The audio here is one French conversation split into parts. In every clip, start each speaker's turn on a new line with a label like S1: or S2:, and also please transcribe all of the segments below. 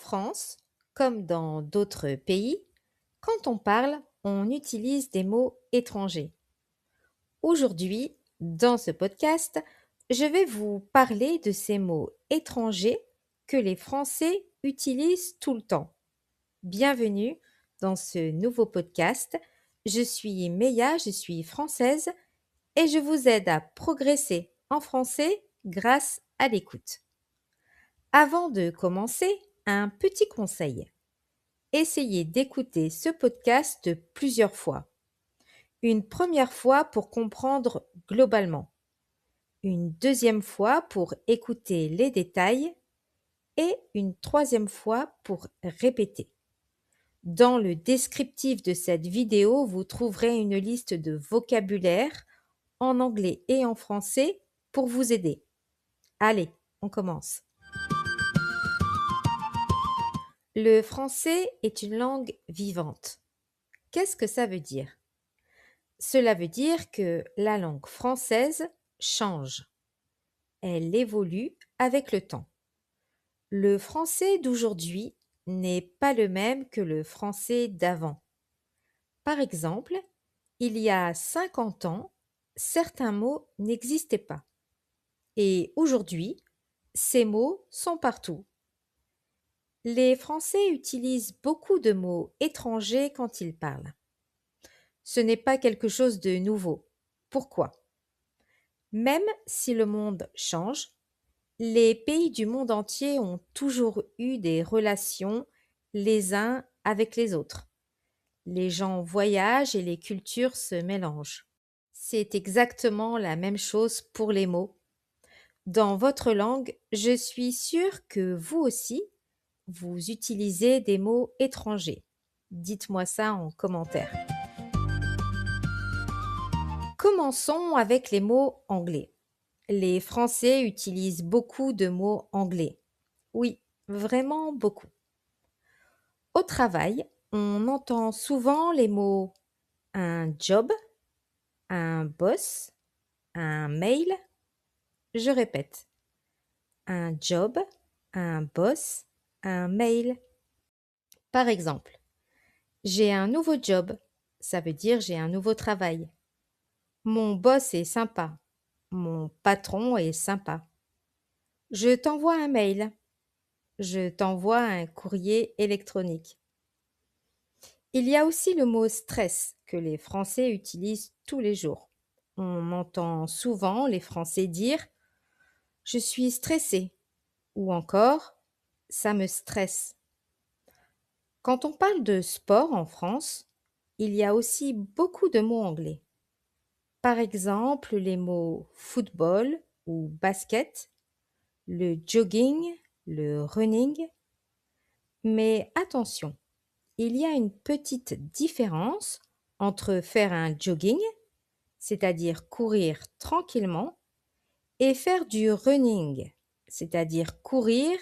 S1: France, comme dans d'autres pays, quand on parle, on utilise des mots étrangers. Aujourd'hui, dans ce podcast, je vais vous parler de ces mots étrangers que les Français utilisent tout le temps. Bienvenue dans ce nouveau podcast. Je suis Meya, je suis française et je vous aide à progresser en français grâce à l'écoute. Avant de commencer, un petit conseil. Essayez d'écouter ce podcast plusieurs fois. Une première fois pour comprendre globalement, une deuxième fois pour écouter les détails et une troisième fois pour répéter. Dans le descriptif de cette vidéo, vous trouverez une liste de vocabulaire en anglais et en français pour vous aider. Allez, on commence. Le français est une langue vivante. Qu'est-ce que ça veut dire? Cela veut dire que la langue française change. Elle évolue avec le temps. Le français d'aujourd'hui n'est pas le même que le français d'avant. Par exemple, il y a 50 ans, certains mots n'existaient pas. Et aujourd'hui, ces mots sont partout. Les Français utilisent beaucoup de mots étrangers quand ils parlent. Ce n'est pas quelque chose de nouveau. Pourquoi? Même si le monde change, les pays du monde entier ont toujours eu des relations les uns avec les autres. Les gens voyagent et les cultures se mélangent. C'est exactement la même chose pour les mots. Dans votre langue, je suis sûre que vous aussi, vous utilisez des mots étrangers. Dites-moi ça en commentaire. Commençons avec les mots anglais. Les Français utilisent beaucoup de mots anglais. Oui, vraiment beaucoup. Au travail, on entend souvent les mots un job, un boss, un mail. Je répète, un job, un boss, un mail. Par exemple, j'ai un nouveau job, ça veut dire j'ai un nouveau travail. Mon boss est sympa. Mon patron est sympa. Je t'envoie un mail. Je t'envoie un courrier électronique. Il y a aussi le mot stress que les Français utilisent tous les jours. On entend souvent les Français dire je suis stressé ou encore ça me stresse. Quand on parle de sport en France, il y a aussi beaucoup de mots anglais. Par exemple, les mots football ou basket, le jogging, le running. Mais attention, il y a une petite différence entre faire un jogging, c'est-à-dire courir tranquillement, et faire du running, c'est-à-dire courir,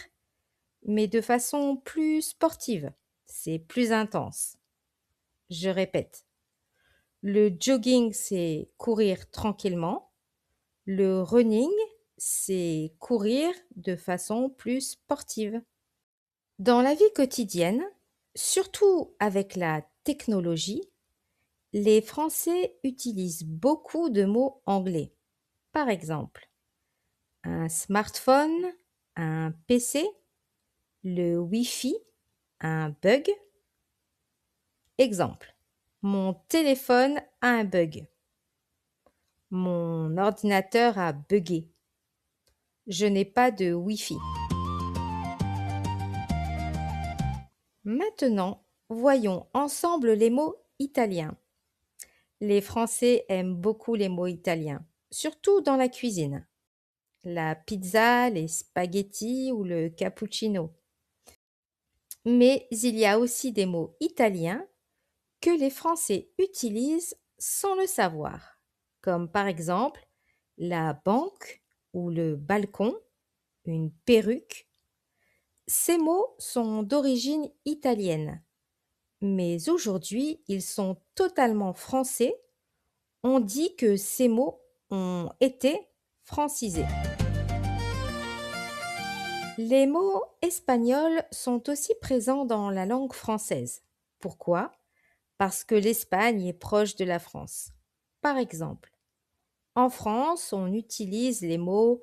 S1: mais de façon plus sportive. C'est plus intense. Je répète, le jogging, c'est courir tranquillement. Le running, c'est courir de façon plus sportive. Dans la vie quotidienne, surtout avec la technologie, les Français utilisent beaucoup de mots anglais. Par exemple, un smartphone, un PC, le Wi-Fi, un bug. Exemple, mon téléphone a un bug. Mon ordinateur a buggé. Je n'ai pas de Wi-Fi. Maintenant, voyons ensemble les mots italiens. Les Français aiment beaucoup les mots italiens, surtout dans la cuisine. La pizza, les spaghettis ou le cappuccino. Mais il y a aussi des mots italiens que les Français utilisent sans le savoir, comme par exemple la banque ou le balcon, une perruque. Ces mots sont d'origine italienne, mais aujourd'hui ils sont totalement français. On dit que ces mots ont été francisés. Les mots espagnols sont aussi présents dans la langue française. Pourquoi? Parce que l'Espagne est proche de la France. Par exemple, en France, on utilise les mots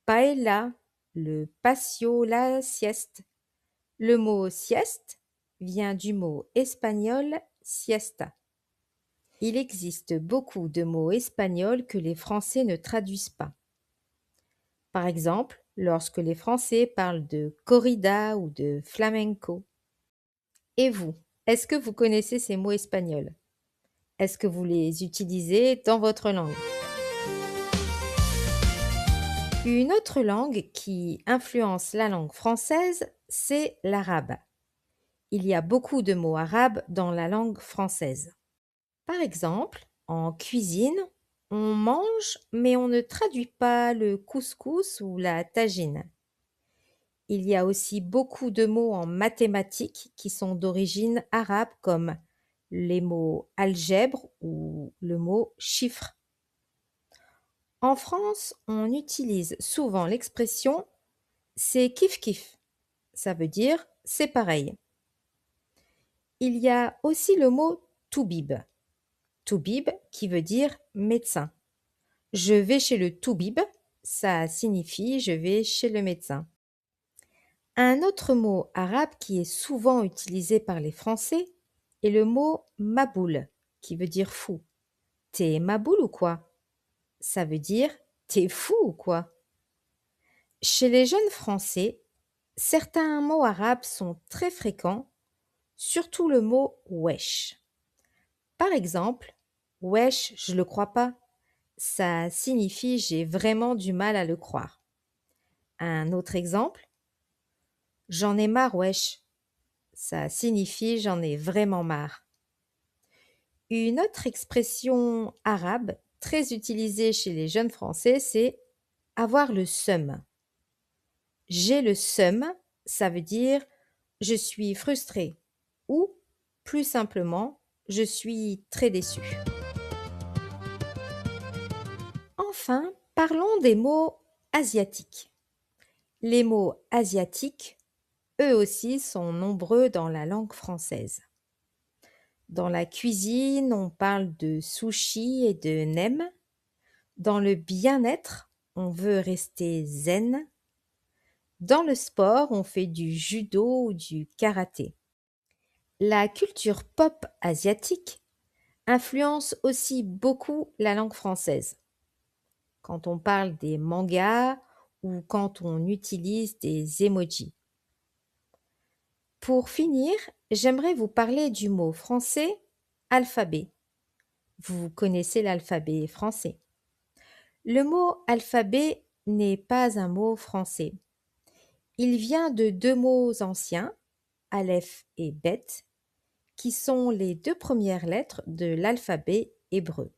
S1: paella, le patio, la sieste. Le mot sieste vient du mot espagnol siesta. Il existe beaucoup de mots espagnols que les Français ne traduisent pas. Par exemple, lorsque les Français parlent de corrida ou de flamenco. Et vous, est-ce que vous connaissez ces mots espagnols? Est-ce que vous les utilisez dans votre langue? Une autre langue qui influence la langue française, c'est l'arabe. Il y a beaucoup de mots arabes dans la langue française. Par exemple, en cuisine, on mange mais on ne traduit pas le couscous ou la tagine. Il y a aussi beaucoup de mots en mathématiques qui sont d'origine arabe comme les mots algèbre ou le mot chiffre. En France, on utilise souvent l'expression c'est kiff kiff. Ça veut dire c'est pareil. Il y a aussi le mot toubib. Toubib qui veut dire médecin. Je vais chez le toubib, ça signifie je vais chez le médecin. Un autre mot arabe qui est souvent utilisé par les Français est le mot maboul, qui veut dire fou. T'es maboul ou quoi? Ça veut dire t'es fou ou quoi? Chez les jeunes Français, certains mots arabes sont très fréquents, surtout le mot wesh. Par exemple, wesh, je le crois pas. Ça signifie j'ai vraiment du mal à le croire. Un autre exemple, j'en ai marre, wesh. Ça signifie j'en ai vraiment marre. Une autre expression arabe très utilisée chez les jeunes Français, c'est avoir le seum. J'ai le seum, ça veut dire je suis frustré ou plus simplement je suis très déçu. Enfin, parlons des mots asiatiques. Les mots asiatiques, eux aussi, sont nombreux dans la langue française. Dans la cuisine, on parle de sushi et de nem. Dans le bien-être, on veut rester zen. Dans le sport, on fait du judo ou du karaté. La culture pop asiatique influence aussi beaucoup la langue française. Quand on parle des mangas ou quand on utilise des emojis. Pour finir, j'aimerais vous parler du mot français alphabet. Vous connaissez l'alphabet français. Le mot alphabet n'est pas un mot français. Il vient de deux mots anciens, aleph et bet, qui sont les deux premières lettres de l'alphabet hébreu.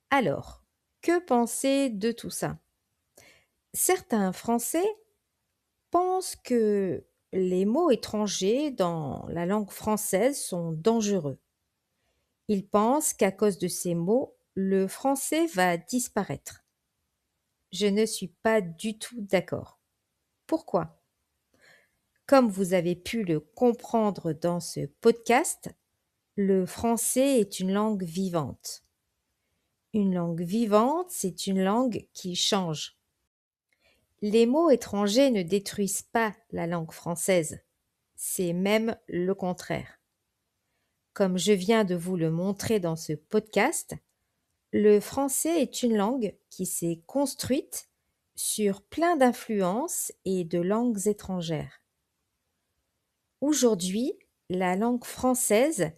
S1: Alors, que penser de tout ça? Certains Français pensent que les mots étrangers dans la langue française sont dangereux. Ils pensent qu'à cause de ces mots, le français va disparaître. Je ne suis pas du tout d'accord. Pourquoi? Comme vous avez pu le comprendre dans ce podcast, le français est une langue vivante. Une langue vivante, c'est une langue qui change. Les mots étrangers ne détruisent pas la langue française, c'est même le contraire. Comme je viens de vous le montrer dans ce podcast, le français est une langue qui s'est construite sur plein d'influences et de langues étrangères. Aujourd'hui, la langue française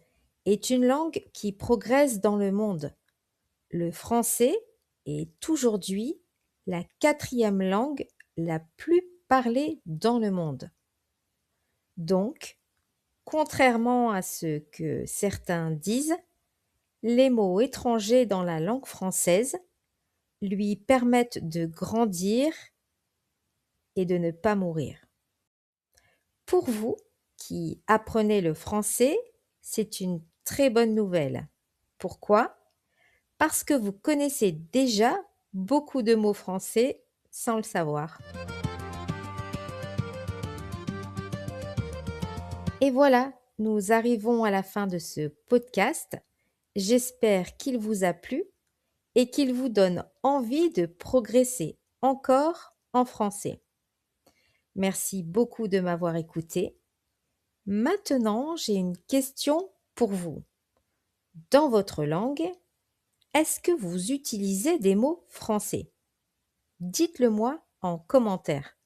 S1: est une langue qui progresse dans le monde. Le français est aujourd'hui la quatrième langue la plus parlée dans le monde. Donc, contrairement à ce que certains disent, les mots étrangers dans la langue française lui permettent de grandir et de ne pas mourir. Pour vous qui apprenez le français, c'est une très bonne nouvelle. Pourquoi? Parce que vous connaissez déjà beaucoup de mots français sans le savoir. Et voilà, nous arrivons à la fin de ce podcast. J'espère qu'il vous a plu et qu'il vous donne envie de progresser encore en français. Merci beaucoup de m'avoir écouté. Maintenant, j'ai une question pour vous. Dans votre langue, est-ce que vous utilisez des mots français? Dites-le moi en commentaire.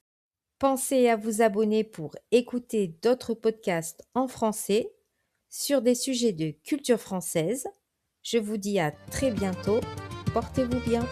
S1: Pensez à vous abonner pour écouter d'autres podcasts en français sur des sujets de culture française. Je vous dis à très bientôt. Portez-vous bien.